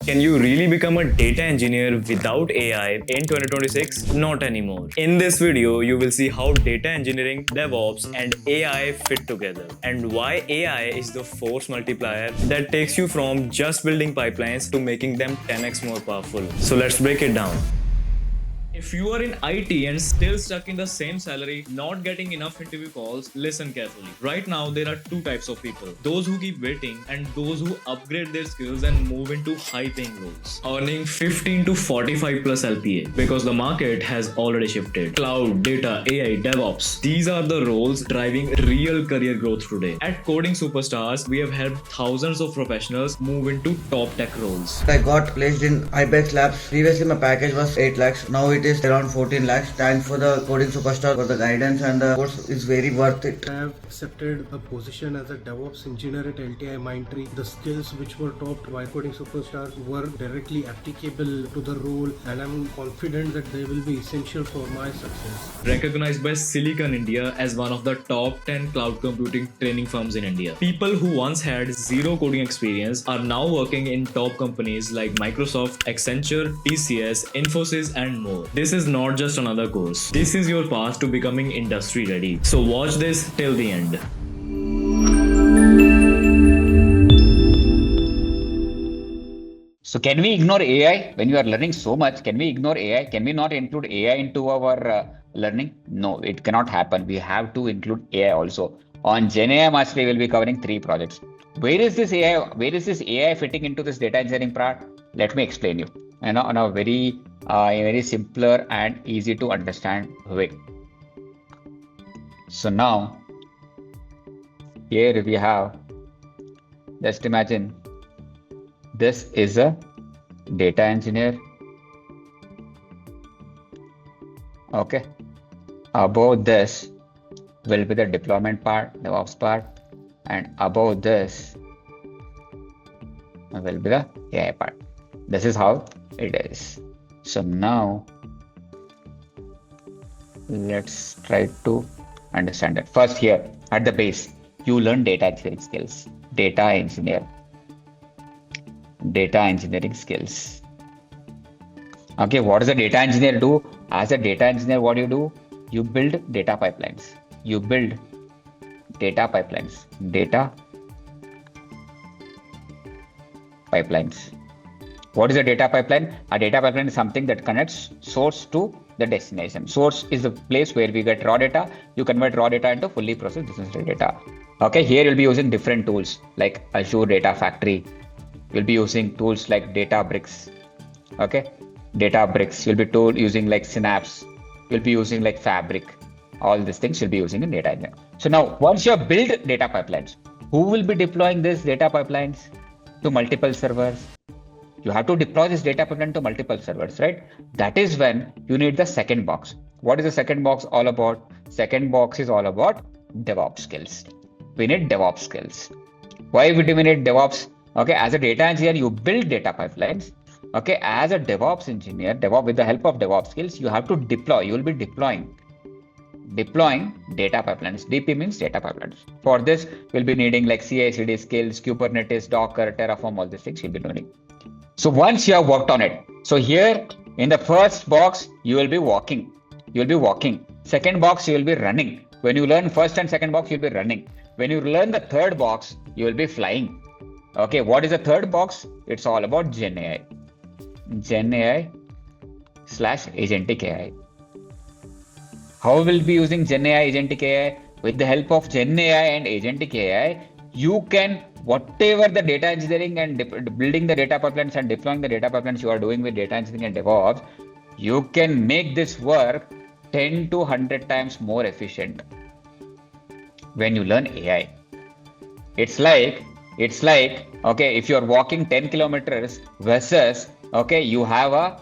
Can you really become a data engineer without AI in 2026? Not anymore. In this video, you will see how data engineering, DevOps, and AI fit together, and why AI is the force multiplier that takes you from just building pipelines to making them 10x more powerful. So let's break it down. If you are in IT and still stuck in the same salary, not getting enough interview calls, listen carefully. Right now, there are two types of people: those who keep waiting and those who upgrade their skills and move into high paying roles, earning 15 to 45 plus LPA because the market has already shifted. Cloud, data, AI, DevOps. These are the roles driving real career growth today. At Coding Superstars, we have helped thousands of professionals move into top tech roles. I got placed in Ibex Labs. Previously, my package was 8 lakhs. Now it is around 14 lakhs. Thanks for the Coding Superstar for the guidance, and the course is very worth it. I have accepted a position as a DevOps engineer at LPA Mindtree. The skills which were taught by Coding Superstar were directly applicable to the role, and I'm confident that they will be essential for my success. Recognized by Silicon India as one of the top 10 cloud computing training firms in India. People who once had zero coding experience are now working in top companies like Microsoft, Accenture, TCS, Infosys, and more. This is not just another course. This is your path to becoming industry ready. So watch this till the end. So can we ignore AI when you are learning so much? Can we ignore AI? Can we not include AI into our learning? No, it cannot happen. We have to include AI also. On Gen AI Mastery, we'll be covering 3 projects. Where is this AI? Where is this AI fitting into this data engineering part? Let me explain you. On a very simpler and easy to understand way. So now, here we have, just imagine, this is a data engineer. Okay. Above this will be the deployment part, DevOps part, and above this will be the AI part. This is how it is. So now let's try to understand it. First, here at the base, you learn data engineering skills. Data engineering skills. Okay, what does a data engineer do? As a data engineer, what do you do? You build data pipelines. Data pipelines. What is a data pipeline? A data pipeline is something that connects source to the destination. Source is the place where we get raw data. You convert raw data into fully processed business data. Okay, here you'll be using different tools like Azure Data Factory. You'll be using tools like Databricks. Okay, Databricks. You'll be using like Synapse. You'll be using like Fabric. All these things you'll be using in data engineering. So now, once you have built data pipelines, who will be deploying these data pipelines to multiple servers? You have to deploy this data pipeline to multiple servers, right? That is when you need the second box. What is the second box all about? Second box is all about DevOps skills. We need DevOps skills. Why do we need DevOps? Okay, as a data engineer, you build data pipelines. Okay, as a DevOps engineer, with the help of DevOps skills, you have to deploy. You will be deploying data pipelines. DP means data pipelines. For this, we'll be needing like CI/CD skills, Kubernetes, Docker, Terraform, all these things you'll be learning. So once you have worked on it, so here in the first box, you will be walking. Second box, you will be running. When you learn first and second box, you'll be running. When you learn the third box, you will be flying. Okay, what is the third box? It's all about Gen AI. Gen AI / Agentic AI. How will be using Gen AI Agentic AI? With the help of Gen AI and Agentic AI, you can, whatever the data engineering and building the data pipelines and deploying the data pipelines you are doing with data engineering and DevOps, you can make this work 10 to 100 times more efficient when you learn AI. It's like, okay, if you're walking 10 kilometers versus, okay, you have a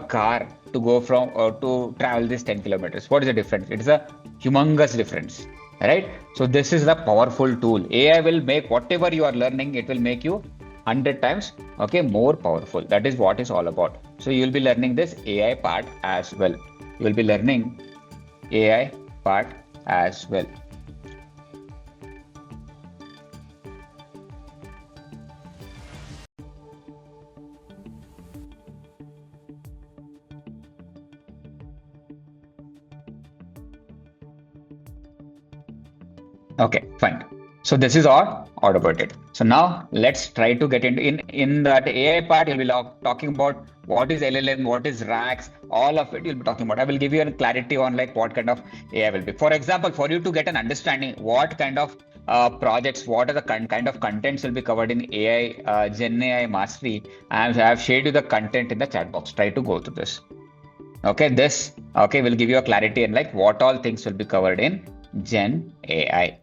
car to go from or to travel this 10 kilometers. What is the difference? It is a humongous difference, right? So this is the powerful tool. AI will make whatever you are learning, it will make you 100 times, okay, more powerful. That is what it's all about. So you will be learning this AI part as well. You will be learning AI part as well. Okay, fine. So this is all about it. So now let's try to get into in that AI part. You'll be talking about what is LLM, what is RAGs, all of it you'll be talking about. I will give you a clarity on like what kind of AI will be. For example, for you to get an understanding what kind of projects, what are the kind of contents will be covered in AI, Gen AI Mastery. I have shared you the content in the chat box. Try to go through this. Okay, this will give you a clarity and like what all things will be covered in Gen AI.